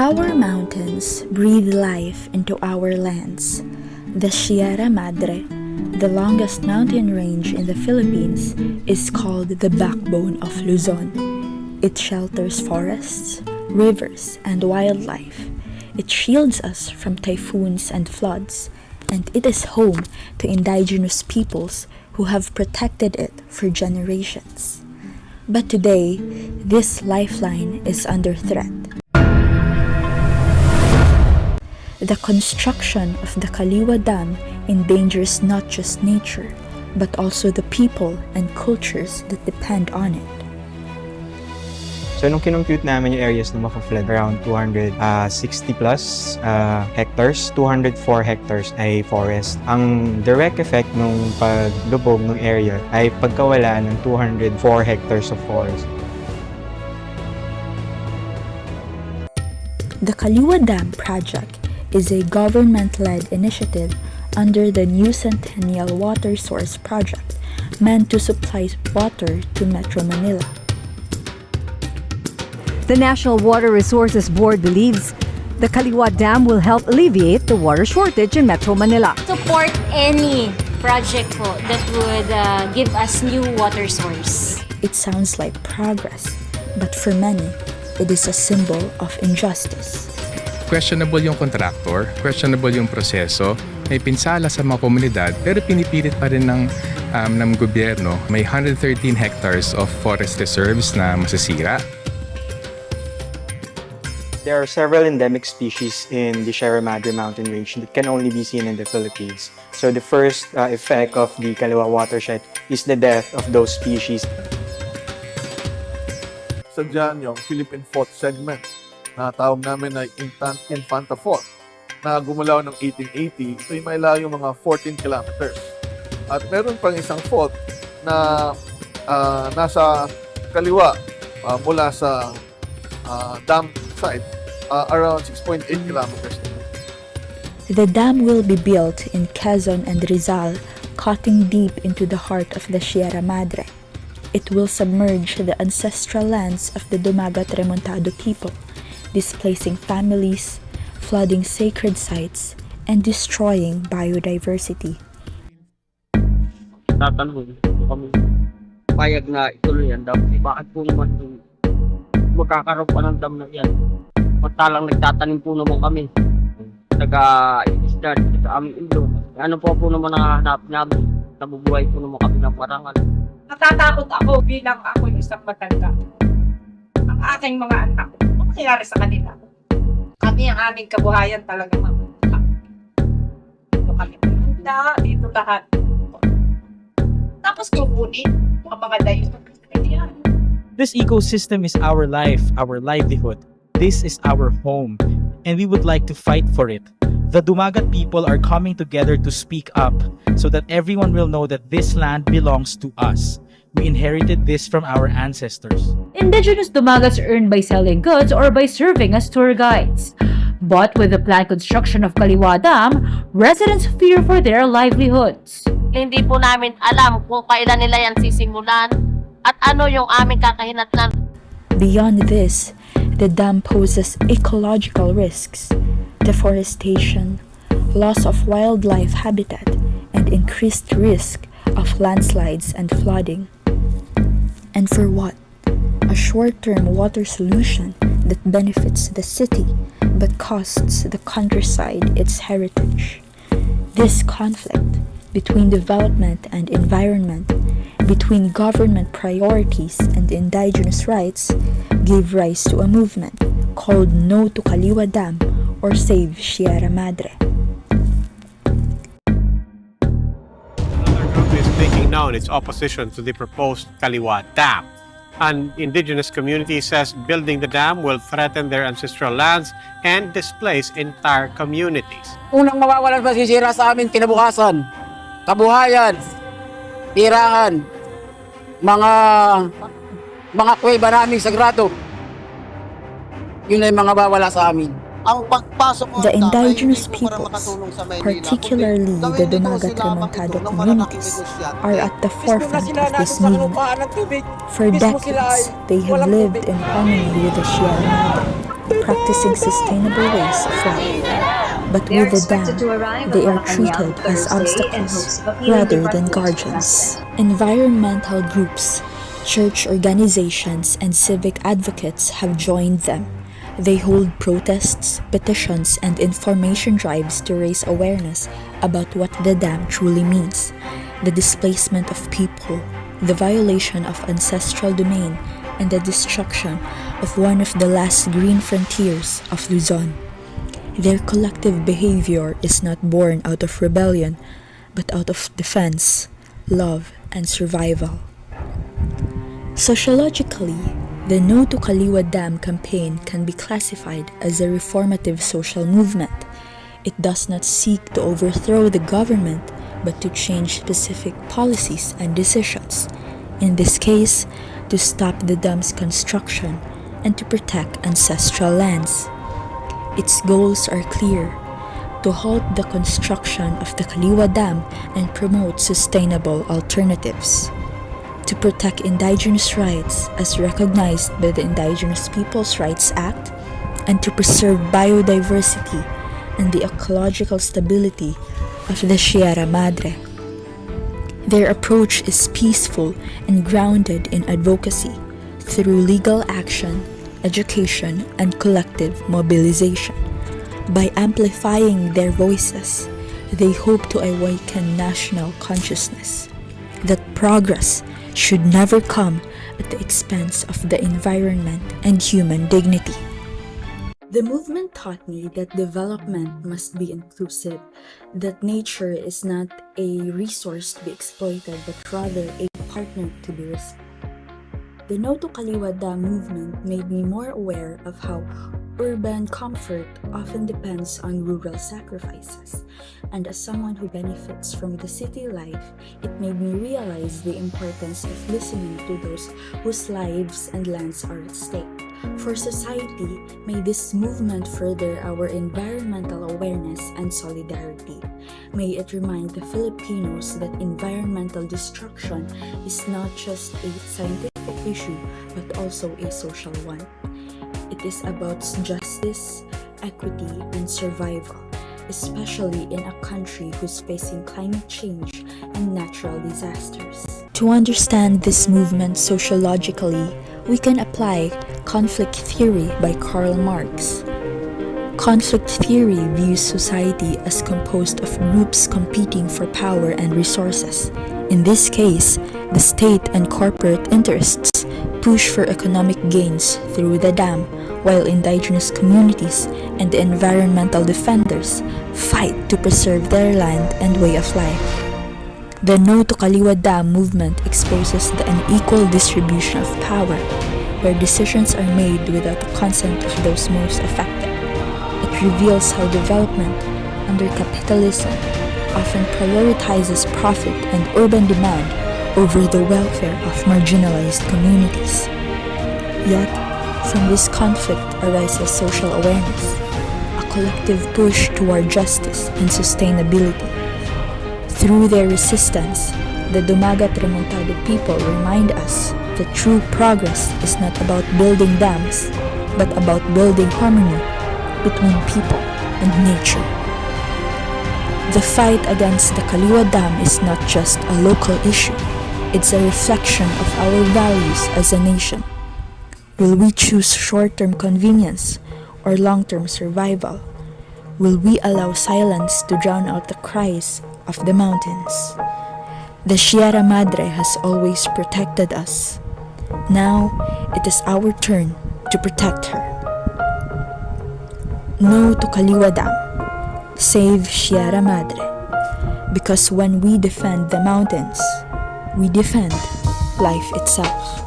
Our mountains breathe life into our lands. The Sierra Madre, the longest mountain range in the Philippines, is called the backbone of Luzon. It shelters forests, rivers, and wildlife. It shields us from typhoons and floods, and it is home to indigenous peoples who have protected it for generations. But today, this lifeline is under threat. The construction of the Kaliwa Dam endangers not just nature, but also the people and cultures that depend on it. So nung kinompute namin yung areas na maka-flood, around 260 plus hectares, 204 hectares ay forest. Ang direct effect nung paglubog ng area ay pagkawala ng 204 hectares of forest. The Kaliwa Dam project is a government-led initiative under the New Centennial Water Source Project meant to supply water to Metro Manila. The National Water Resources Board believes the Kaliwa Dam will help alleviate the water shortage in Metro Manila. Support any project po that would give us new water source. It sounds like progress, but for many, it is a symbol of injustice. Questionable yung contractor, questionable yung proseso, may pinsala sa mga komunidad, pero pinipilit pa rin ng gobyerno. May 113 hectares of forest reserves na masisira. There are several endemic species in the Sierra Madre mountain range that can only be seen in the Philippines. So the first effect of the Kaliwa watershed is the death of those species. Sadyan yung Philippine Fault segment na tawag namin ay Infanta Fault na gumalaw ng 1880. Ito'y may layo mga 14 kilometers. At meron pang isang fault na nasa kaliwa mula sa dam site, around 6.8 kilometers. The dam will be built in Quezon and Rizal, cutting deep into the heart of the Sierra Madre. It will submerge the ancestral lands of the Dumagat-Remontado people, displacing families, flooding sacred sites, and destroying biodiversity. Tatanungin kami, payag na ituloy yan daw. Bakit po naman magkakaroon pa ng dam na yan? Magtalang nagtatanim po naman kami. Nag-i-start sa aming ilo. Ano po naman nakahanap namin? Nabubuhay po naman kami ng parangal. Natatakot ako bilang ako yung isang matanda. Ang aking mga anak, ano nangyayari sa kanila? Kami ang aming kabuhayan talaga mamaya. Dito kami pumunta, dito lahat. Tapos kukunin ang mga dayo. This ecosystem is our life, our livelihood. This is our home, and we would like to fight for it. The Dumagat people are coming together to speak up so that everyone will know that this land belongs to us. We inherited this from our ancestors. Indigenous Dumagats earn by selling goods or by serving as tour guides. But with the planned construction of Kaliwa Dam, residents fear for their livelihoods. Hindi po namin alam kung kailan nila yan sisimulan at ano yung aming kakahinatnan. Beyond this, the dam poses ecological risks, deforestation, loss of wildlife habitat, and increased risk of landslides and flooding. And for what? A short-term water solution that benefits the city but costs the countryside its heritage. This conflict between development and environment, between government priorities and indigenous rights, gave rise to a movement called No to Kaliwa Dam or Save Sierra Madre. Another group is making known its opposition to the proposed Kaliwa Dam. An indigenous community says building the dam will threaten their ancestral lands and displace entire communities. Unang mawawalan masisira sa amin kinabukasan, kabuhayan, tirahan, mga kuweba naming sagrado. Yun ay mga bawala sa amin. The indigenous peoples, particularly the Dumagat-Remontado communities, are at the forefront of this movement. For decades, they have lived in harmony with the Sierra Madre, practicing sustainable ways of life. But with the dam, they are treated as obstacles rather than guardians. Environmental groups, church organizations, and civic advocates have joined them. They hold protests, petitions, and information drives to raise awareness about what the dam truly means, the displacement of people, the violation of ancestral domain, and the destruction of one of the last green frontiers of Luzon. Their collective behavior is not born out of rebellion, but out of defense, love, and survival. Sociologically, the No to Kaliwa Dam campaign can be classified as a reformative social movement. It does not seek to overthrow the government, but to change specific policies and decisions. In this case, to stop the dam's construction and to protect ancestral lands. Its goals are clear: to halt the construction of the Kaliwa Dam and promote sustainable alternatives, to protect indigenous rights as recognized by the Indigenous Peoples' Rights Act, and to preserve biodiversity and the ecological stability of the Sierra Madre. Their approach is peaceful and grounded in advocacy through legal action, education, and collective mobilization. By amplifying their voices, they hope to awaken national consciousness that progress should never come at the expense of the environment and human dignity. The movement taught me that development must be inclusive, that nature is not a resource to be exploited, but rather a partner to be respected. The No to Kaliwa Dam movement made me more aware of how urban comfort often depends on rural sacrifices, and as someone who benefits from the city life, it made me realize the importance of listening to those whose lives and lands are at stake. For society, may this movement further our environmental awareness and solidarity. May it remind the Filipinos that environmental destruction is not just a scientific issue, but also a social one. It is about justice, equity, and survival, especially in a country who's facing climate change and natural disasters. To understand this movement sociologically, we can apply conflict theory by Karl Marx. Conflict theory views society as composed of groups competing for power and resources. In this case, the state and corporate interests push for economic gains through the dam, while indigenous communities and the environmental defenders fight to preserve their land and way of life. The No to Kaliwa Dam movement exposes the unequal distribution of power, where decisions are made without the consent of those most affected. It reveals how development under capitalism often prioritizes profit and urban demand over the welfare of marginalized communities. Yet, from this conflict arises social awareness, a collective push toward justice and sustainability. Through their resistance, the Dumagat-Remontado people remind us that true progress is not about building dams, but about building harmony between people and nature. The fight against the Kaliwa Dam is not just a local issue, it's a reflection of our values as a nation. Will we choose short-term convenience or long-term survival? Will we allow silence to drown out the cries of the mountains? The Sierra Madre has always protected us. Now, it is our turn to protect her. No to Kaliwa Dam. Save Sierra Madre. Because when we defend the mountains, we defend life itself.